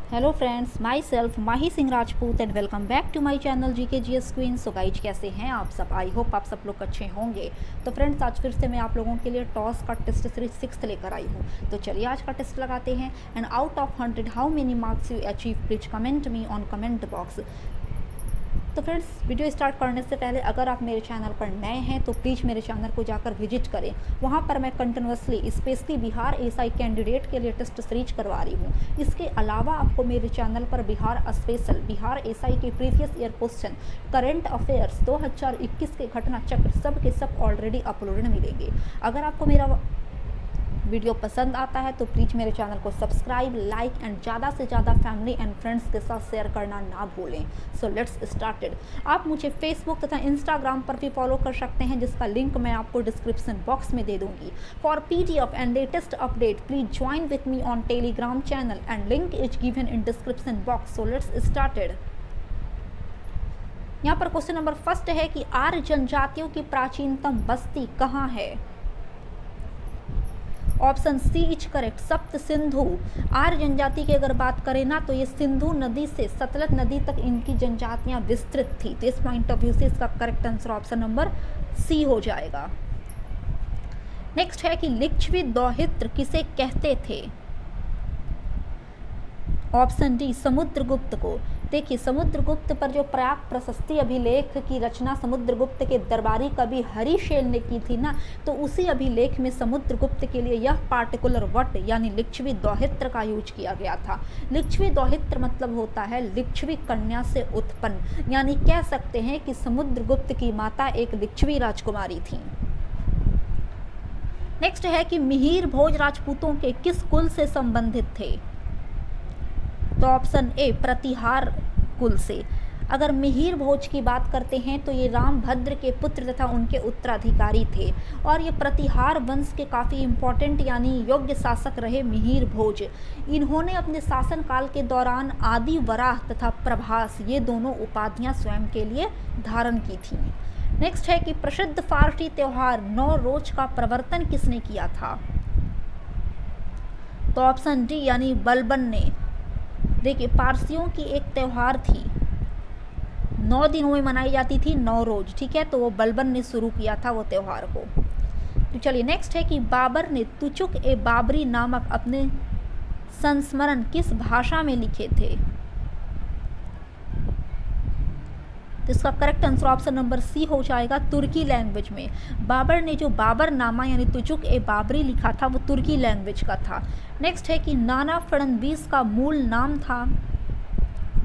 Hello friends, myself Mahi Singh Rajput and welcome back to my channel GK GS queen. So guys, कैसे हैं आप सब? I hope आप सब लोग अच्छे होंगे। तो फ्रेंड्स, आज फिर से मैं आप लोगों के लिए टॉस का टेस्ट सीरीज 6 लेकर आई हूँ। तो चलिए आज का टेस्ट लगाते हैं। And out of 100 how many marks you achieve, please comment me on comment box. तो फ्रेंड्स, वीडियो स्टार्ट करने से पहले अगर आप मेरे चैनल पर नए हैं तो प्लीज़ मेरे चैनल को जाकर विजिट करें। वहाँ पर मैं continuously specially Bihar SI candidate के लिए टेस्ट सीरीज करवा रही हूँ। इसके अलावा आपको मेरे चैनल पर बिहार स्पेशल, बिहार एसआई के previous year question, current affairs 2021 के घटना चक्र सब के सब ऑलरेडी अपलोडेड मिलेंगे। अगर आपको मेरा वीडियो पसंद आता है तो प्लीज़ मेरे चैनल को सब्सक्राइब, लाइक एंड ज़्यादा से ज़्यादा फैमिली एंड फ्रेंड्स के साथ शेयर करना ना भूलें। So let's started. आप मुझे फेसबुक तथा इंस्टाग्राम पर भी फॉलो कर सकते हैं, जिसका लिंक मैं आपको डिस्क्रिप्शन बॉक्स में दे दूंगी। For PDF and latest update please join with me on Telegram channel and link is given in description box. So let's started. यहाँ पर क्वेश्चन नंबर फर्स्ट है कि आर्य जनजातियों की प्राचीनतम बस्ती कहाँ है? ऑप्शन सी इज करेक्ट, सप्त सिंधु। आर्य जनजाति की अगर बात करें ना तो ये सिंधु नदी से सतलज नदी तक इनकी जनजातियां विस्तृत थी। तो इस पॉइंट ऑफ व्यू से इसका correct answer option number C हो जाएगा। नेक्स्ट है कि लिच्छवी दौहित्र किसे कहते थे? ऑप्शन डी समुद्रगुप्त को। देखिए, समुद्रगुप्त पर जो प्रयाग प्रशस्ति अभिलेख की रचना समुद्रगुप्त के दरबारी कवि हरिशेन ने की थी ना, तो उसी अभिलेख में समुद्रगुप्त के लिए यह पार्टिकुलर वर्ड यानी लिच्छवी दौहित्र का यूज किया गया था। लिच्छवी दौहित्र मतलब होता है लिच्छवी कन्या से उत्पन्न, यानी कह सकते हैं कि समुद्रगुप्त की माता एक लिच्छवी राजकुमारी थी। नेक्स्ट है कि मिहिर भोज राजपूतों के किस कुल से संबंधित थे? तो ऑप्शन ए प्रतिहार कुल से। अगर मिहिर भोज की बात करते हैं तो ये रामभद्र के पुत्र तथा उनके उत्तराधिकारी थे, और ये प्रतिहार वंश के काफ़ी इम्पोर्टेंट यानी योग्य शासक रहे मिहिर भोज। इन्होंने अपने शासनकाल के दौरान आदि वराह तथा प्रभास ये दोनों उपाधियां स्वयं के लिए धारण की थीं। नेक्स्ट है कि प्रसिद्ध फारसी त्यौहार नौरोज का प्रवर्तन किसने किया था? तो ऑप्शन डी यानी बलबन ने। देखिए, पारसियों की एक त्यौहार थी, 9 दिनों में मनाई जाती थी, 9 रोज, ठीक है, तो वो बलबन ने शुरू किया था वो त्यौहार को। तो चलिए नेक्स्ट है कि बाबर ने तुचुक ए बाबरी नामक अपने संस्मरण किस भाषा में लिखे थे? तो इसका correct answer option number C हो जाएगा, तुर्की लैंग्वेज में। बाबर ने जो बाबर नामा यानी तुजुक ए बाबरी लिखा था वो तुर्की लैंग्वेज का था। नेक्स्ट है कि नाना फडणवीस का मूल नाम था?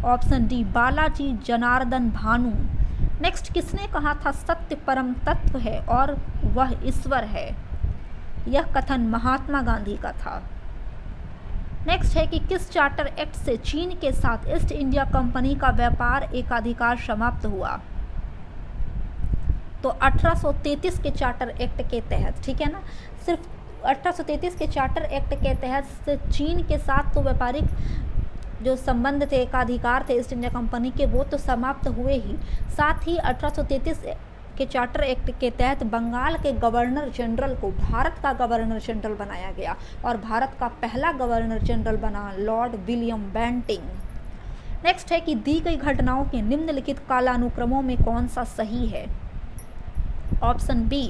Option D Balaji Janardan Bhanu. Next, किसने कहा था सत्य परम तत्व है और वह ईश्वर है? यह कथन महात्मा गांधी का था। नेक्स्ट है कि किस चार्टर एक्ट से चीन के साथ ईस्ट इंडिया कंपनी का व्यापार एकाधिकार समाप्त हुआ? तो 1833 के चार्टर एक्ट के तहत, ठीक है ना, सिर्फ 1833 के चार्टर एक्ट के तहत चीन के साथ तो व्यापारिक जो संबंध थे, एकाधिकार थे ईस्ट इंडिया कंपनी के, वो तो समाप्त हुए ही, साथ ही 1833 के चार्टर एक्ट के तहत बंगाल के गवर्नर जनरल को भारत का गवर्नर जनरल बनाया गया, और भारत का पहला गवर्नर जनरल बना लॉर्ड विलियम बेंटिंग। नेक्स्ट है कि दी गई घटनाओं के निम्नलिखित कालानुक्रमों में कौन सा सही है? ऑप्शन बी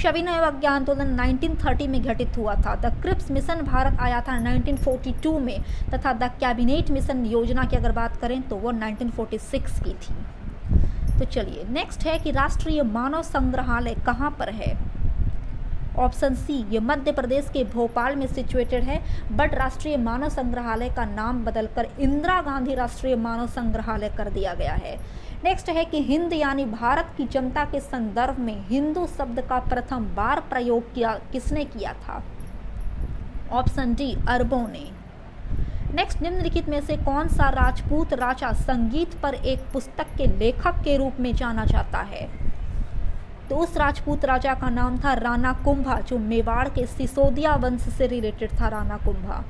सविनय अवज्ञा आंदोलन 1930 में घटित हुआ था। द क्रिप्स मिशन भारत आया था 1942 में, तथा द कैबिनेट मिशन योजना की अगर बात करें तो वो 1946 की थी। तो चलिए नेक्स्ट है कि राष्ट्रीय मानव संग्रहालय कहाँ पर है? ऑप्शन सी ये मध्य प्रदेश के भोपाल में सिचुएटेड है, बट राष्ट्रीय मानव संग्रहालय का नाम बदलकर इंदिरा गांधी राष्ट्रीय मानव संग्रहालय कर दिया गया है। नेक्स्ट है कि हिंद यानी भारत की जनता के संदर्भ में हिंदू शब्द का प्रथम बार प्रयोग किसने किया था? ऑप्शन डी अरबों ने। नेक्स्ट, निम्नलिखित में से कौन सा राजपूत राजा संगीत पर एक पुस्तक के लेखक के रूप में जाना जाता है? तो उस राजपूत राजा का नाम था राणा कुंभा, जो मेवाड़ के सिसोदिया वंश से रिलेटेड था, राणा कुंभा।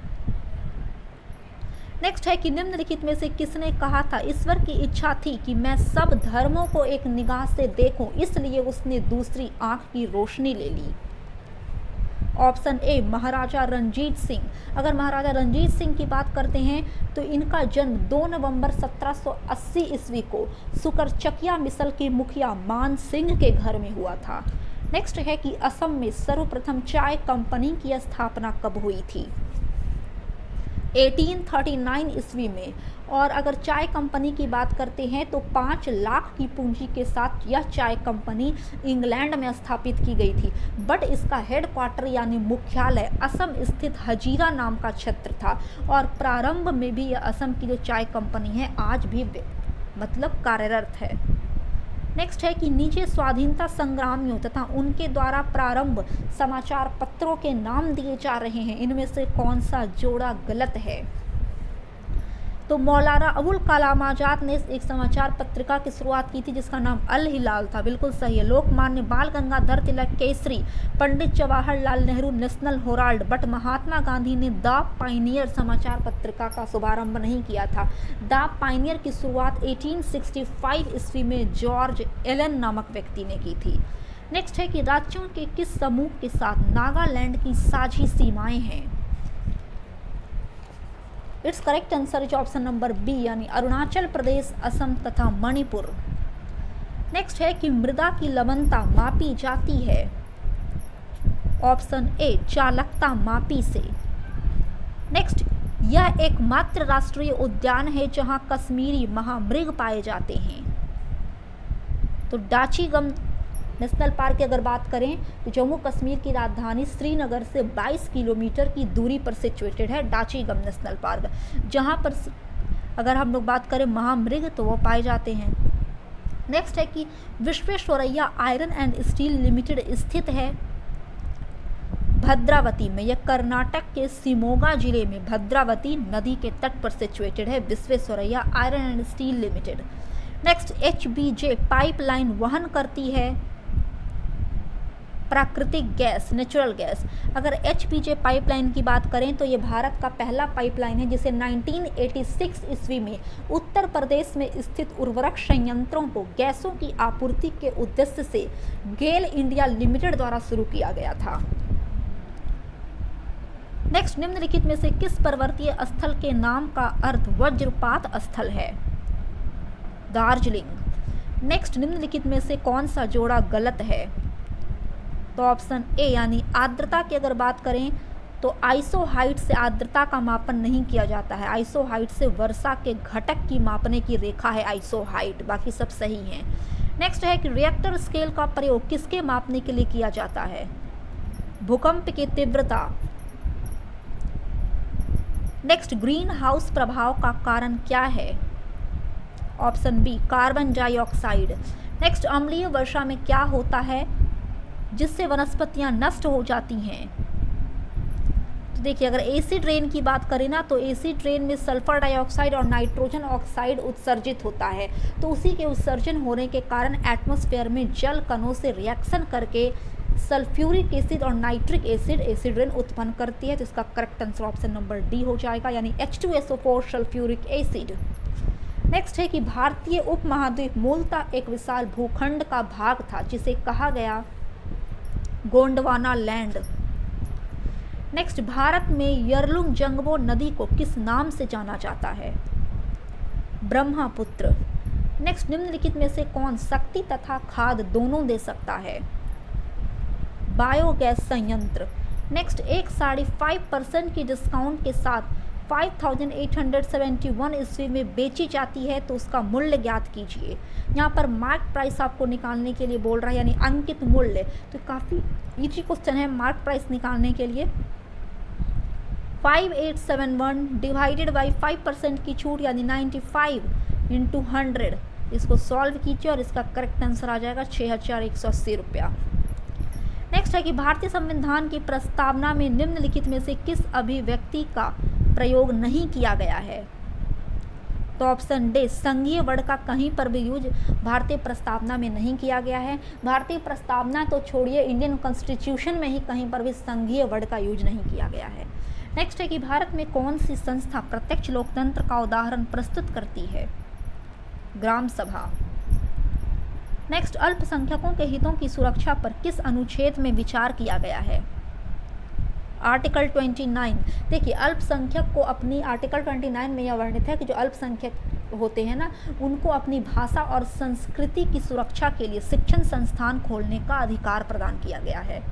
नेक्स्ट है कि निम्नलिखित में से किसने कहा था ईश्वर की इच्छा थी कि मैं सब धर्मों को एक निगाह से देखूं, इसलिए उसने दूसरी आंख की रोशनी ले ली? ऑप्शन ए महाराजा रंजीत सिंह। अगर महाराजा रंजीत सिंह की बात करते हैं तो इनका जन्म 2 नवंबर 1780 ईस्वी को सुकरचकिया मिसल के मुखिया मान सिंह के घर में हुआ था। नेक्स्ट है कि असम में सर्वप्रथम चाय कंपनी की स्थापना कब हुई थी? 1839 ईस्वी में। और अगर चाय कंपनी की बात करते हैं तो 5 लाख की पूंजी के साथ यह चाय कंपनी इंग्लैंड में स्थापित की गई थी, बट इसका हेडक्वार्टर यानी मुख्यालय असम स्थित हजीरा नाम का क्षेत्र था। और प्रारंभ में भी यह असम की जो चाय कंपनी है आज भी मतलब कार्यरत है। नेक्स्ट है कि नीचे स्वाधीनता संग्रामियों तथा उनके द्वारा प्रारंभ समाचार पत्रों के नाम दिए जा रहे हैं, इनमें से कौन सा जोड़ा गलत है? तो मौलाना अबुल कलाम आजाद ने एक समाचार पत्रिका की शुरुआत की थी जिसका नाम अल हिलाल था, बिल्कुल सही है। Lokmanya Bal Gangadhar Tilak Kesari, Pandit Jawaharlal Nehru National Herald, but Mahatma Gandhi ने द पायनियर समाचार पत्रिका का शुभारंभ नहीं किया था। द पायनियर की शुरुआत 1865 ईस्वी में जॉर्ज एलन नामक व्यक्ति ने की थी। नेक्स्ट है कि राज्यों के किस समूह के साथ नागालैंड की साझी सीमाएं हैं? It's correct answer is option number B यानी अरुणाचल प्रदेश, असम तथा मणिपुर। नेक्स्ट है कि मृदा की लवणता मापी जाती है? ऑप्शन ए चालकता मापी से। नेक्स्ट, यह एकमात्र राष्ट्रीय उद्यान है जहां कश्मीरी महामृग पाए जाते हैं। तो डाचीगम नेशनल पार्क की अगर बात करें तो जम्मू कश्मीर की राजधानी श्रीनगर से 22 किलोमीटर की दूरी पर सिचुएटेड है डाचीगम नेशनल पार्क, जहां पर अगर हम लोग बात करें महामृग तो वो पाए जाते हैं। नेक्स्ट है कि Visvesvaraya iron and steel limited स्थित है भद्रावती में। यह कर्नाटक के शिमोगा जिले में भद्रावती नदी के तट पर सिचुएटेड है Visvesvaraya iron and steel limited. Next, HBJ pipeline वहन करती है प्राकृतिक गैस, नेचुरल गैस। अगर HBJ पाइपलाइन की बात करें तो ये भारत का पहला पाइपलाइन है जिसे 1986 ईस्वी में उत्तर प्रदेश में स्थित उर्वरक संयंत्रों को गैसों की आपूर्ति के उद्देश्य से गेल इंडिया लिमिटेड द्वारा शुरू किया गया था। नेक्स्ट, निम्नलिखित में से किस पर्वतीय स्थल के नाम का अर्थ वज्रपात स्थल है? दार्जिलिंग। नेक्स्ट, निम्नलिखित में से कौन सा जोड़ा गलत है? तो ऑप्शन ए यानी आर्द्रता की अगर बात करें तो आइसो हाइट से आर्द्रता का मापन नहीं किया जाता है। आइसो हाइट से वर्षा के घटक की मापने की रेखा है आइसो हाइट, बाकी सब सही हैं। नेक्स्ट है कि रिएक्टर स्केल का प्रयोग किसके मापने के लिए किया जाता है? भूकंप की तीव्रता। नेक्स्ट, ग्रीन हाउस प्रभाव का कारण क्या है? Option B carbon dioxide. Next, अम्लीय वर्षा में क्या होता है जिससे वनस्पतियां नष्ट हो जाती हैं? तो देखिए, अगर एसिड रेन की बात करें ना तो एसिड रेन में सल्फर डाइऑक्साइड और नाइट्रोजन ऑक्साइड उत्सर्जित होता है, तो उसी के उत्सर्जन होने के कारण एटमॉस्फेयर में जल कणों से रिएक्शन करके सल्फ्यूरिक एसिड और नाइट्रिक एसिड एसिड रेन उत्पन्न करती है। तो इसका correct answer option number D हो जाएगा यानी H2SO4 सल्फ्यूरिक एसिड। नेक्स्ट है कि भारतीय उपमहाद्वीप मूलतः एक विशाल भूखंड का भाग था जिसे कहा गया गोंडवाना लैंड। नेक्स्ट, भारत में यरलुंग नदी को किस नाम से जाना जाता है? ब्रह्मपुत्र। नेक्स्ट, निम्नलिखित में से कौन शक्ति तथा खाद दोनों दे सकता है? बायोगैस संयंत्र। नेक्स्ट, एक 5.5% की डिस्काउंट के साथ 5871 ईस्वी में बेची जाती है तो उसका मूल्य ज्ञात कीजिए। यहाँ पर मार्क प्राइस आपको निकालने के लिए बोल रहा है यानी अंकित मूल्य, तो काफ़ी इजी क्वेश्चन है मार्क प्राइस निकालने के लिए। 5871 डिवाइडेड बाई 5% की छूट यानी 95 इंटू 100, इसको सॉल्व कीजिए और इसका करेक्ट आंसर आ जाएगा 6180 रुपया। नेक्स्ट है कि भारतीय संविधान की प्रस्तावना में निम्नलिखित में से किस अभिव्यक्ति का प्रयोग नहीं किया गया है? तो ऑप्शन डी संघीय वर्ड का कहीं पर भी यूज भारतीय प्रस्तावना में नहीं किया गया है। भारतीय प्रस्तावना तो छोड़िए, इंडियन कॉन्स्टिट्यूशन में ही कहीं पर भी संघीय वर्ड का यूज नहीं किया गया है। नेक्स्ट है कि भारत में कौन सी संस्था प्रत्यक्ष लोकतंत्र का उदाहरण प्रस्तुत करती है? ग्राम सभा। नेक्स्ट, अल्पसंख्यकों के हितों की सुरक्षा पर किस अनुच्छेद में विचार किया गया है? आर्टिकल 29, देखिए अल्पसंख्यक को अपनी आर्टिकल 29 में यह वर्णित है कि जो अल्पसंख्यक होते हैं ना, उनको अपनी भाषा और संस्कृति की सुरक्षा के लिए शिक्षण संस्थान खोलने का अधिकार प्रदान किया गया है।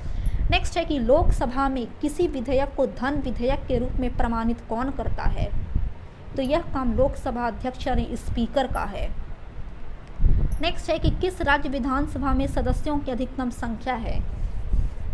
नेक्स्ट है कि लोकसभा में किसी विधेयक को धन विधेयक के रूप में प्रमाणित कौन करता है? तो यह काम लोकसभा अध्यक्ष यानी स्पीकर का है। नेक्स्ट है कि किस राज्य विधानसभा में सदस्यों की अधिकतम संख्या है?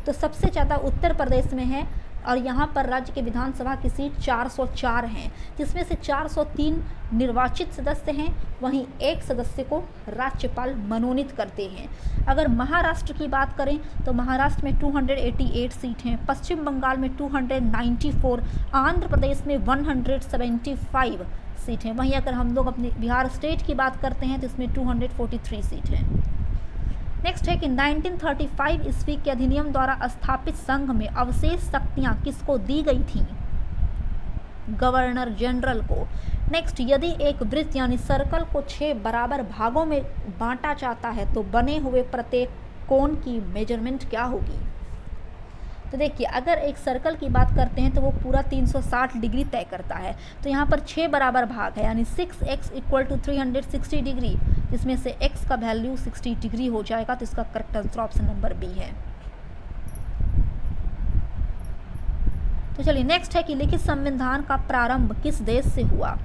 तो सबसे ज़्यादा उत्तर प्रदेश में है और यहाँ पर राज्य के विधानसभा की सीट 404 हैं, जिसमें से 403 निर्वाचित सदस्य हैं, वहीं एक सदस्य को राज्यपाल मनोनीत करते हैं। अगर महाराष्ट्र की बात करें तो महाराष्ट्र में 288 सीट हैं, पश्चिम बंगाल में 294, आंध्र प्रदेश में 175 सीट हैं। वहीं अगर हम लोग अपने बिहार स्टेट की बात करते हैं तो इसमें 243 सीट हैं। नेक्स्ट है कि 1935 ईस्वी के अधिनियम द्वारा स्थापित संघ में अवशेष शक्तियां किसको दी गई थीं? गवर्नर जनरल को। नेक्स्ट, यदि एक वृत्त यानी सर्कल को 6 बराबर भागों में बांटा जाता है तो बने हुए प्रत्येक कोण की मेजरमेंट क्या होगी? तो देखिए, अगर एक सर्कल की बात करते हैं तो वो पूरा 360 डिग्री तय करता है। तो यहाँ पर 6 बराबर भाग है, यानी 6x = 360 डिग्री, जिसमें से x का वैल्यू 60 डिग्री हो जाएगा। तो इसका correct answer option number B है। तो चलिए नेक्स्ट है कि लिखित संविधान का प्रारंभ किस देश से हुआ?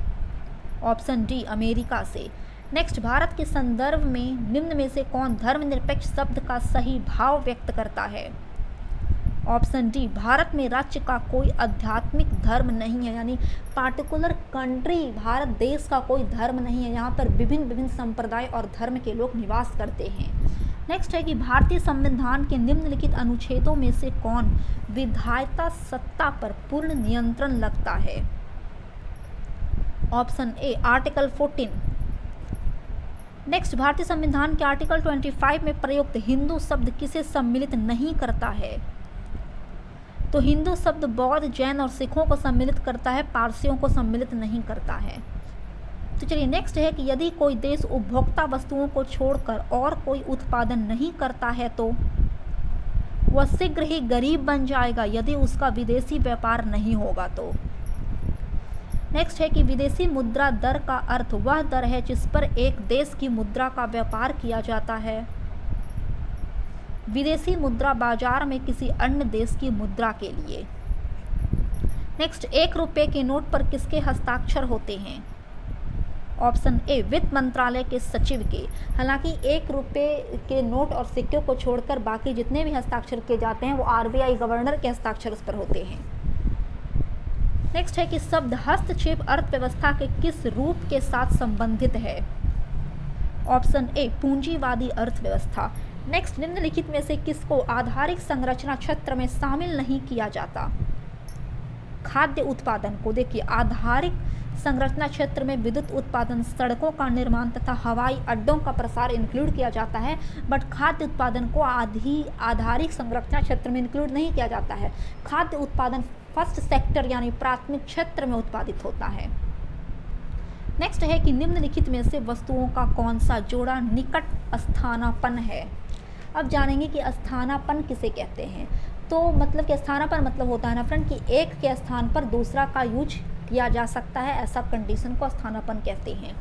ऑप्शन डी, अमेरिका से। नेक्स्ट, भारत के संदर्भ में निम्न में से कौन धर्मनिरपेक्ष शब्द का सही भाव व्यक्त करता है? ऑप्शन डी, भारत में राज्य का कोई आध्यात्मिक धर्म नहीं है, यानी पार्टिकुलर कंट्री, भारत देश का कोई धर्म नहीं है। यहाँ पर विभिन्न विभिन्न संप्रदाय और धर्म के लोग निवास करते हैं। नेक्स्ट है कि भारतीय संविधान के निम्नलिखित अनुच्छेदों में से कौन विधायिका सत्ता पर पूर्ण नियंत्रण लगता है? Option A, article 14। नेक्स्ट, भारतीय संविधान के आर्टिकल 25 में प्रयुक्त हिंदू शब्द किसे सम्मिलित नहीं करता है? तो हिंदू शब्द बौद्ध, जैन और सिखों को सम्मिलित करता है, पारसियों को सम्मिलित नहीं करता है। तो चलिए नेक्स्ट है कि यदि कोई देश उपभोक्ता वस्तुओं को छोड़कर और कोई उत्पादन नहीं करता है तो वह शीघ्र ही गरीब बन जाएगा यदि उसका विदेशी व्यापार नहीं होगा। तो नेक्स्ट है कि विदेशी मुद्रा दर का अर्थ वह दर है जिस पर एक देश की मुद्रा का व्यापार किया जाता है। विदेशी मुद्रा बाजार में किसी अन्य देश की मुद्रा के लिए। नेक्स्ट, 1 रुपये के नोट पर किसके हस्ताक्षर होते हैं? ऑप्शन ए, वित्त मंत्रालय के सचिव के। हालांकि 1 रुपये के नोट और सिक्के को छोड़कर बाकी जितने भी हस्ताक्षर किए जाते हैं वो आरबीआई गवर्नर के हस्ताक्षर उस पर होते हैं। नेक्स्ट है कि शब्द हस्तक्षेप अर्थव्यवस्था के किस रूप के साथ संबंधित है? ऑप्शन ए, पूंजीवादी अर्थव्यवस्था। नेक्स्ट, निम्नलिखित में से किसको आधारिक संरचना क्षेत्र में शामिल नहीं किया जाता? खाद्य उत्पादन को। देखिए, आधारिक संरचना क्षेत्र में विद्युत उत्पादन, सड़कों का निर्माण तथा हवाई अड्डों का प्रसार इंक्लूड किया जाता है, बट खाद्य उत्पादन को आधारिक संरचना क्षेत्र में इंक्लूड नहीं किया जाता है। खाद्य उत्पादन फर्स्ट सेक्टर यानी प्राथमिक क्षेत्र में उत्पादित होता है। नेक्स्ट है कि निम्नलिखित में से वस्तुओं का कौन सा जोड़ा निकट स्थानापन्न है? अब जानेंगे कि स्थानापन्न किसे कहते हैं। तो मतलब कि स्थानापन्न मतलब होता है ना फ्रेंड कि एक के स्थान पर दूसरा का यूज किया जा सकता है, ऐसा कंडीशन को स्थानापन्न कहते हैं।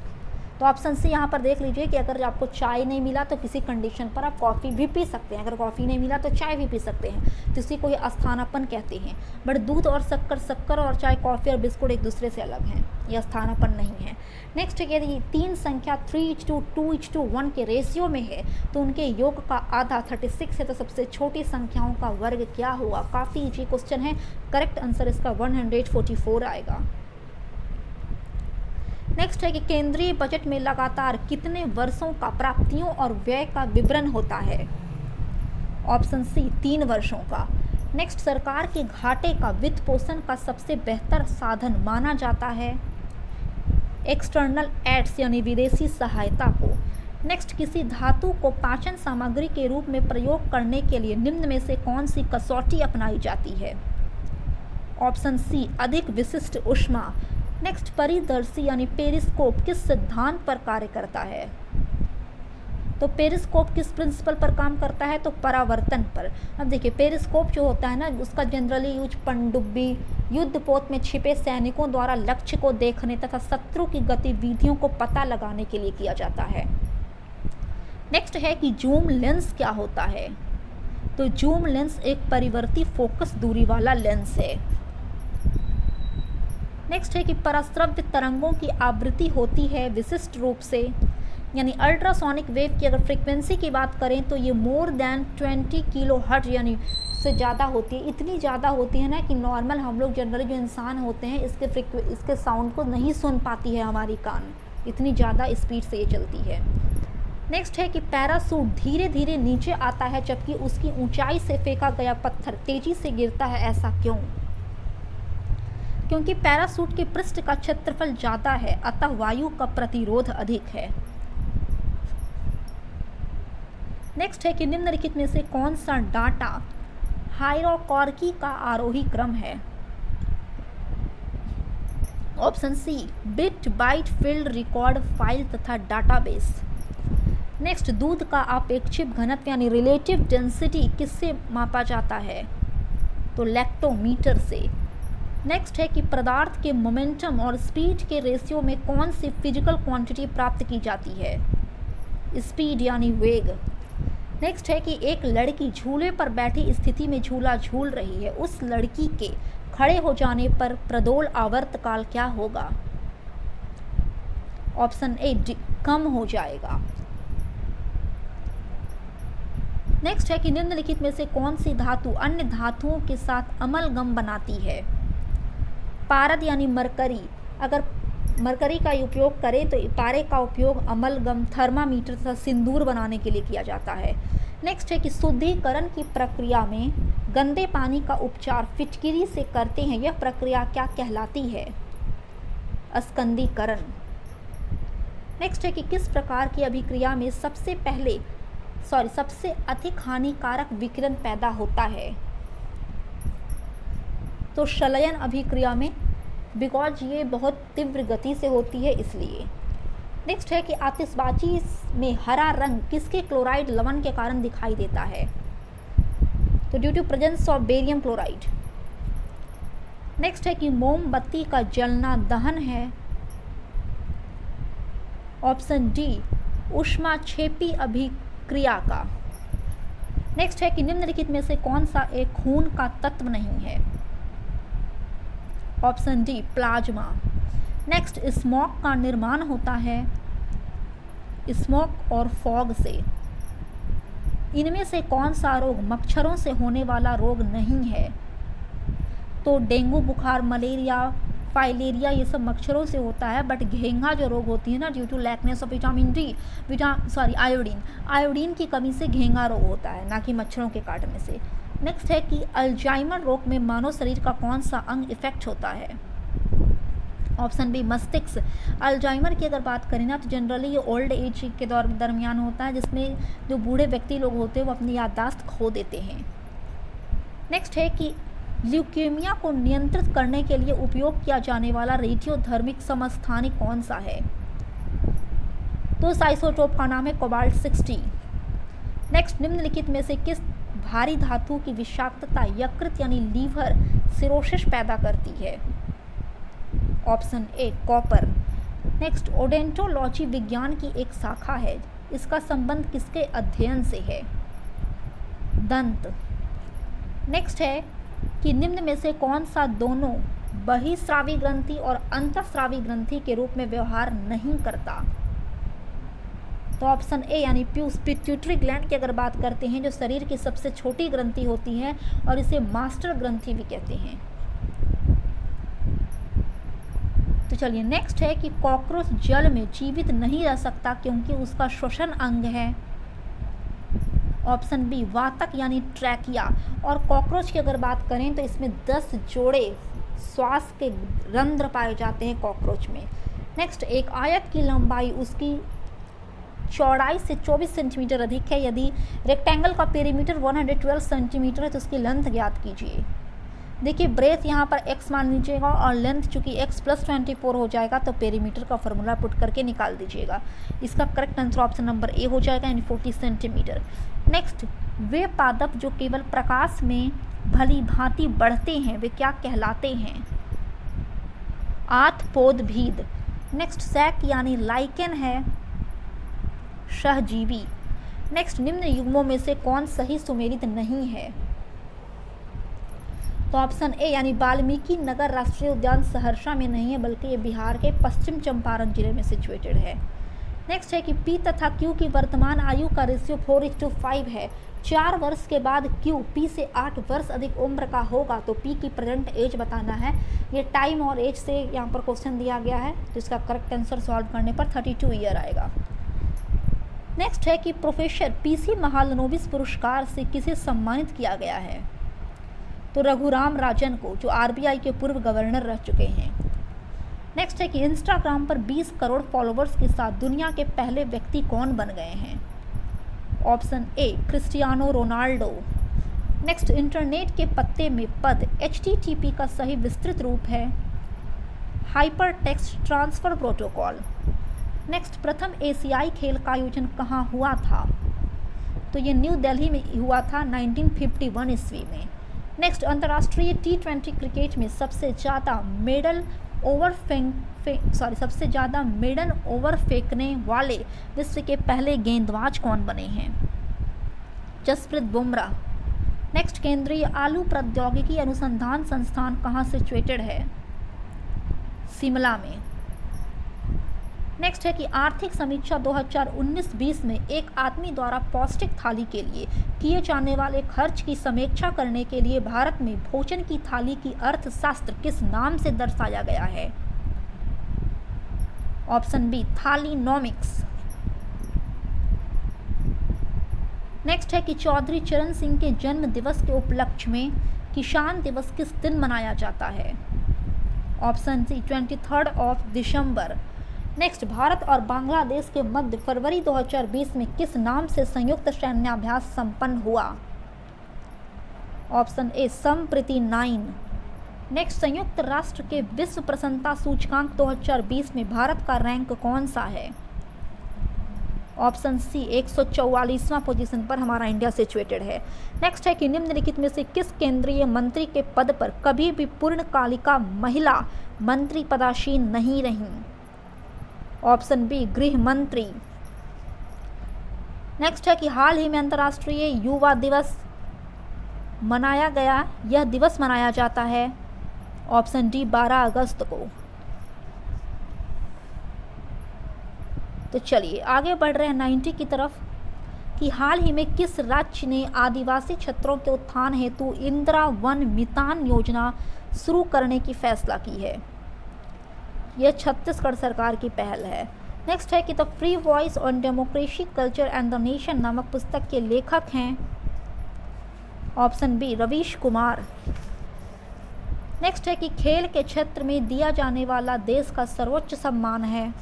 तो ऑप्शन सी यहाँ पर देख लीजिए कि अगर आपको चाय नहीं मिला तो किसी कंडीशन पर आप कॉफ़ी भी पी सकते हैं, अगर कॉफ़ी नहीं मिला तो चाय भी पी सकते हैं, तो इसी को ये स्थानापन्न कहते हैं। बट दूध और शक्कर और चाय, कॉफ़ी और बिस्कुट एक दूसरे से अलग हैं, यह स्थानापन्न नहीं है। नेक्स्ट यदि 3 संख्या 3:2:1 के रेशियो में है तो उनके योग का आधा 36 है, तो सबसे छोटी संख्याओं का वर्ग क्या होगा? काफ़ी इजी क्वेश्चन है, करेक्ट आंसर इसका 144 आएगा। नेक्स्ट है कि केंद्रीय बजट में लगातार कितने वर्षों का प्राप्तियों और व्यय का विवरण होता है? ऑप्शन सी, 3 वर्षों का। नेक्स्ट, सरकार के घाटे का वित्त पोषण का सबसे बेहतर साधन माना जाता है एक्सटर्नल एड्स यानी विदेशी सहायता को। नेक्स्ट, किसी धातु को पाचन सामग्री के रूप में प्रयोग करने के लिए निम्न में से कौन सी कसौटी अपनाई जाती है? ऑप्शन सी, अधिक विशिष्ट ऊष्मा। नेक्स्ट, परिदर्शी यानी पेरिस्कोप किस सिद्धांत पर कार्य करता है? तो पेरिस्कोप किस प्रिंसिपल पर काम करता है, तो परावर्तन पर। अब देखिए पेरिस्कोप जो होता है ना, उसका जनरली यूज पनडुब्बी, युद्धपोत में छिपे सैनिकों द्वारा लक्ष्य को देखने तथा शत्रु की गतिविधियों को पता लगाने के लिए किया जाता है। नेक्स्ट है कि जूम लेंस क्या होता है, तो जूम लेंस एक परिवर्ती फोकस दूरी वाला लेंस है। नेक्स्ट है कि पराश्रव्य तरंगों की आवृत्ति होती है विशिष्ट रूप से, यानी अल्ट्रासोनिक वेव की अगर फ्रीक्वेंसी की बात करें तो ये मोर देन 20 किलो हर्ट्ज यानी से ज़्यादा होती है। इतनी ज़्यादा होती है ना कि नॉर्मल हम लोग जनरली जो इंसान होते हैं इसके साउंड को नहीं सुन पाती है हमारी कान, इतनी ज़्यादा स्पीड से ये चलती है। नेक्स्ट है कि पैरासूट धीरे धीरे नीचे आता है जबकि उसकी ऊंचाई से फेंका गया पत्थर तेजी से गिरता है, ऐसा क्यों? क्योंकि पैरासूट के पृष्ठ का क्षेत्रफल ज़्यादा है, अतः वायु का प्रतिरोध अधिक है। नेक्स्ट है कि निम्नलिखित में से कौन सा डाटा हायरार्की का आरोही क्रम है? Option C bit byte field record file तथा डाटाबेस। नेक्स्ट, दूध का आपेक्षिक घनत्व यानी रिलेटिव डेंसिटी किससे मापा जाता है, तो लैक्टोमीटर से। नेक्स्ट है कि पदार्थ के मोमेंटम और स्पीड के रेशियो में कौन सी फिजिकल क्वांटिटी प्राप्त की जाती है, स्पीड यानी वेग। नेक्स्ट है कि एक लड़की झूले पर बैठी स्थिति में झूला झूल रही है, उस लड़की के खड़े हो जाने पर प्रदोल आवर्तकाल क्या होगा? ऑप्शन ए कम हो जाएगा। नेक्स्ट है कि निम्नलिखित में से कौन सी धातु अन्य धातुओं के साथ अमलगम बनाती है? पारद यानी मरकरी, अगर मरकरी का उपयोग करें तो पारे का उपयोग अमलगम, थर्मामीटर तथा सिंदूर बनाने के लिए किया जाता है। नेक्स्ट है कि शुद्धिकरण की प्रक्रिया में गंदे पानी का उपचार फिटकिरी से करते हैं, यह प्रक्रिया क्या कहलाती है? अस्कंदीकरण। नेक्स्ट है कि किस प्रकार की अभिक्रिया में सबसे अधिक हानिकारक विकिरण पैदा होता है, तो शलयन अभिक्रिया में, बिकॉज ये बहुत तीव्र गति से होती है इसलिए। नेक्स्ट है कि आतिशबाजी में हरा रंग किसके क्लोराइड लवण के कारण दिखाई देता है, तो due to presence of barium chloride. Next है कि मोमबत्ती का जलना दहन है, ऑप्शन डी ऊष्माक्षेपी अभिक्रिया का। नेक्स्ट है कि निम्नलिखित में से कौन सा एक खून का तत्व नहीं है, option D plasma. Next, smog का निर्माण होता है स्मोक और फॉग से। इनमें से कौन सा रोग मच्छरों से होने वाला रोग नहीं है, तो डेंगू बुखार, मलेरिया, फाइलेरिया ये सब मच्छरों से होता है, बट घेंघा जो रोग होती है ना, due to lackness of vitamin D iodine की कमी से घेंघा रोग होता है, ना कि मच्छरों के काटने से। नेक्स्ट है कि अल्जाइमर रोग में मानव शरीर का कौन सा अंग इफेक्ट होता है, ऑप्शन बी मस्तिष्क। अल्जाइमर की अगर बात करें ना तो जनरली ये ओल्ड एज के दरमियान होता है, जिसमें जो बूढ़े व्यक्ति लोग होते हैं वो अपनी याददाश्त खो देते हैं। नेक्स्ट है कि ल्यूकेमिया को नियंत्रित करने के लिए उपयोग किया जाने वाला रेडियोधर्मिक समस्थानिक कौन सा है, तो इस आइसोटोप का नाम है कोबाल्ट 60। नेक्स्ट, निम्नलिखित में से किस भारी धातु की विषाक्तता यकृत यानी लीवर सिरोसिस पैदा करती है, ऑप्शन ए कॉपर। नेक्स्ट, ओडेंटोलॉजी विज्ञान की एक शाखा है, इसका संबंध किसके अध्ययन से है, दंत। नेक्स्ट है कि निम्न में से कौन सा दोनों बहिस्रावी ग्रंथि और अंतःस्रावी ग्रंथि के रूप में व्यवहार नहीं करता, तो ऑप्शन ए यानी पिट्यूटरी ग्लैंड की अगर बात करते हैं, जो शरीर की सबसे छोटी ग्रंथि होती है और इसे मास्टर ग्रंथि भी कहते हैं। तो चलिए, नेक्स्ट है कि कॉकरोच जल में जीवित नहीं रह सकता क्योंकि उसका श्वसन अंग है, ऑप्शन बी वातक यानी ट्रैकिया। और कॉकरोच की अगर बात करें तो इसमें 10 जोड़े श्वास के रंध्र पाए जाते हैं कॉकरोच में। नेक्स्ट, एक आयत की लंबाई उसकी चौड़ाई से 24 सेंटीमीटर अधिक है, यदि रेक्टेंगल का पेरीमीटर 112 सेंटीमीटर है तो उसकी लेंथ ज्ञात कीजिए। देखिए ब्रेथ यहाँ पर x मान लीजिएगा और लेंथ चूंकि x + 24 हो जाएगा तो पेरीमीटर का फॉर्मूला पुट करके निकाल दीजिएगा। इसका correct answer option number A हो जाएगा, यानी 40 सेंटीमीटर। नेक्स्ट, वे पादप जो केवल प्रकाश में भली भांति बढ़ते हैं वे क्या कहलाते हैं? आठपोदभीद। नेक्स्ट, सैक यानी लाइकेन है सहजीवी। नेक्स्ट, निम्न युग्मों में से कौन सही सुमेलित नहीं है? तो ऑप्शन ए यानी वाल्मीकि नगर राष्ट्रीय उद्यान सहरसा में नहीं है, बल्कि ये बिहार के पश्चिम चंपारण जिले में सिचुएटेड है। नेक्स्ट है कि पी तथा क्यू की वर्तमान आयु का रेशियो 4:5 है। 4 वर्ष के बाद क्यू पी से 8 वर्ष अधिक उम्र का होगा तो पी की प्रेजेंट एज बताना है। ये टाइम और एज से यहाँ पर क्वेश्चन दिया गया है, तो इसका करेक्ट आंसर सॉल्व करने पर 32 ईयर आएगा। नेक्स्ट है कि प्रोफेसर पीसी महालनोबिस पुरस्कार से किसे सम्मानित किया गया है? तो रघुराम राजन को, जो आरबीआई के पूर्व गवर्नर रह चुके हैं। नेक्स्ट है कि इंस्टाग्राम पर 20 करोड़ फॉलोअर्स के साथ दुनिया के पहले व्यक्ति कौन बन गए हैं? ऑप्शन ए क्रिस्टियानो रोनाल्डो। नेक्स्ट, इंटरनेट के पत्ते में पद HTTP का सही विस्तृत रूप है hyper text transfer protocol. Next, प्रथम एशियाई खेल का आयोजन कहाँ हुआ था? तो ये न्यू दिल्ली में हुआ था 1951 ईस्वी में। नेक्स्ट, अंतर्राष्ट्रीय T20 क्रिकेट में सबसे ज़्यादा मेडल ओवर फेंकने वाले विश्व के पहले गेंदबाज कौन बने हैं? जसप्रीत बुमराह। नेक्स्ट, केंद्रीय आलू प्रौद्योगिकी अनुसंधान संस्थान कहाँ सिचुएटेड है? शिमला में। नेक्स्ट है कि आर्थिक समीक्षा 2019-20 में एक आदमी द्वारा पौष्टिक थाली के लिए किए जाने वाले खर्च की समीक्षा करने के लिए भारत में भोजन की थाली की अर्थशास्त्र किस नाम से दर्शाया गया है? Option B thalinomics. नेक्स्ट है कि चौधरी चरण सिंह के जन्म दिवस के उपलक्ष्य में किसान दिवस किस दिन मनाया जाता है? ऑप्शन सी 23 दिसंबर। नेक्स्ट, भारत और बांग्लादेश के मध्य फरवरी 2020 में किस नाम से संयुक्त सैन्याभ्यास संपन्न हुआ? Option A Sampriti 9। नेक्स्ट, संयुक्त राष्ट्र के विश्व प्रसन्नता सूचकांक 2020 में भारत का रैंक कौन सा है? ऑप्शन सी 144वां पोजीशन पर हमारा इंडिया सिचुएटेड है। नेक्स्ट है कि निम्नलिखित में से किस केंद्रीय मंत्री के पद पर कभी भी पूर्णकालिका महिला मंत्री पदासीन नहीं रहीं? ऑप्शन बी गृह मंत्री। नेक्स्ट है कि हाल ही में अंतर्राष्ट्रीय युवा दिवस मनाया गया, यह दिवस मनाया जाता है। ऑप्शन डी 12 अगस्त को। तो चलिए आगे बढ़ रहे हैं 90 की तरफ कि हाल ही में किस राज्य ने आदिवासी क्षेत्रों के उत्थान हेतु इंदिरा वन मितान योजना शुरू करने की फैसला की है? यह छत्तीसगढ़ सरकार की पहल है। नेक्स्ट है कि the free voice on democracy culture and the nation नामक पुस्तक के लेखक हैं? Option B Ravish Kumar. Next है कि खेल के क्षेत्र में दिया जाने वाला देश का सर्वोच्च सम्मान है?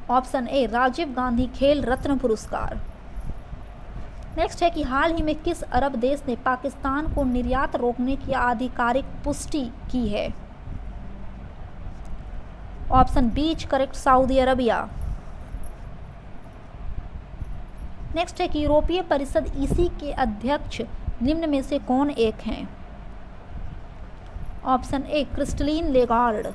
ऑप्शन ए राजीव गांधी खेल रत्न पुरस्कार। नेक्स्ट है कि हाल ही में किस अरब देश ने पाकिस्तान को निर्यात रोकने की आधिकारिक पुष्टि की है? Option B is correct Saudi Arabia. Next है कि यूरोपीय परिषद ईसी के अध्यक्ष निम्न में से कौन एक हैं? Option A Christine Lagarde.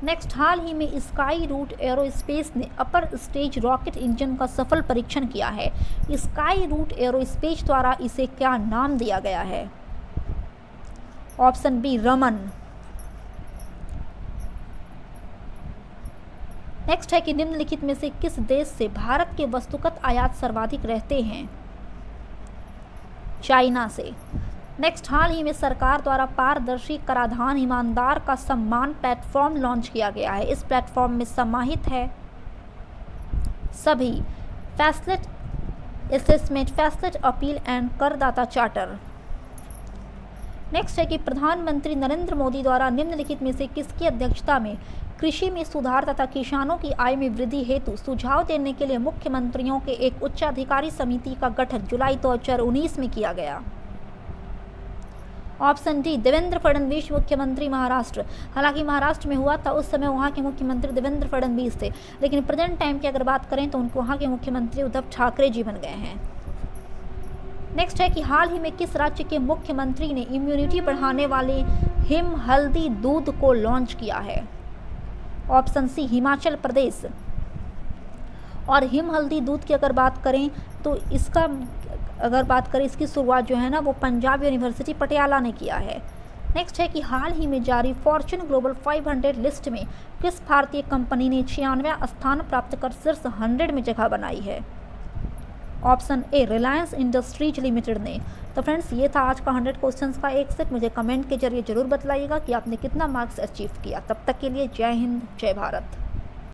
Next, हाल ही में स्काई रूट एरोस्पेस ने अपर स्टेज रॉकेट इंजन का सफल परीक्षण किया है। स्काई रूट एरोस्पेस द्वारा इसे क्या नाम दिया गया है? Option B Raman. नेक्स्ट है कि निम्नलिखित में से किस देश से भारत के वस्तुगत आयात सर्वाधिक रहते हैं? चाइना से। नेक्स्ट, हाल ही में सरकार द्वारा पारदर्शी कराधान ईमानदार का सम्मान प्लेटफॉर्म लॉन्च किया गया है। इस प्लेटफॉर्म में समाहित है सभी फैसलेट असेसमेंट, फैसलेट अपील एंड करदाता चार्टर। नेक्स्ट है कि प्रधानमंत्री नरेंद्र मोदी द्वारा निम्नलिखित में से किसकी अध्यक्षता में कृषि में सुधार तथा किसानों की आय में वृद्धि हेतु सुझाव देने के लिए मुख्यमंत्रियों के एक उच्चाधिकारी समिति का गठन जुलाई 2019 में किया गया? ऑप्शन डी देवेंद्र फडणवीस मुख्यमंत्री महाराष्ट्र। हालांकि महाराष्ट्र में हुआ था, उस समय वहाँ के मुख्यमंत्री देवेंद्र फडणवीस थे, लेकिन प्रेजेंट टाइम की अगर बात करें तो उनको वहाँ के मुख्यमंत्री उद्धव ठाकरे जी बन गए हैं। नेक्स्ट है कि हाल ही में किस राज्य के मुख्यमंत्री ने इम्यूनिटी बढ़ाने वाले हिम हल्दी दूध को लॉन्च किया है? ऑप्शन सी हिमाचल प्रदेश। और हिम हल्दी दूध की अगर बात करें तो इसकी शुरुआत जो है ना वो पंजाब यूनिवर्सिटी पटियाला ने किया है। नेक्स्ट है कि हाल ही में जारी फॉर्च्यून ग्लोबल 500 लिस्ट में किस भारतीय कंपनी ने 96वां स्थान प्राप्त कर शीर्ष 100 में जगह बनाई है? Option A Reliance industries limited ने। तो फ्रेंड्स ये था आज का 100 क्वेश्चंस का एक सेट। मुझे कमेंट के जरिए जरूर बतलाइएगा कि आपने कितना मार्क्स अचीव किया। तब तक के लिए जय हिंद, जय भारत।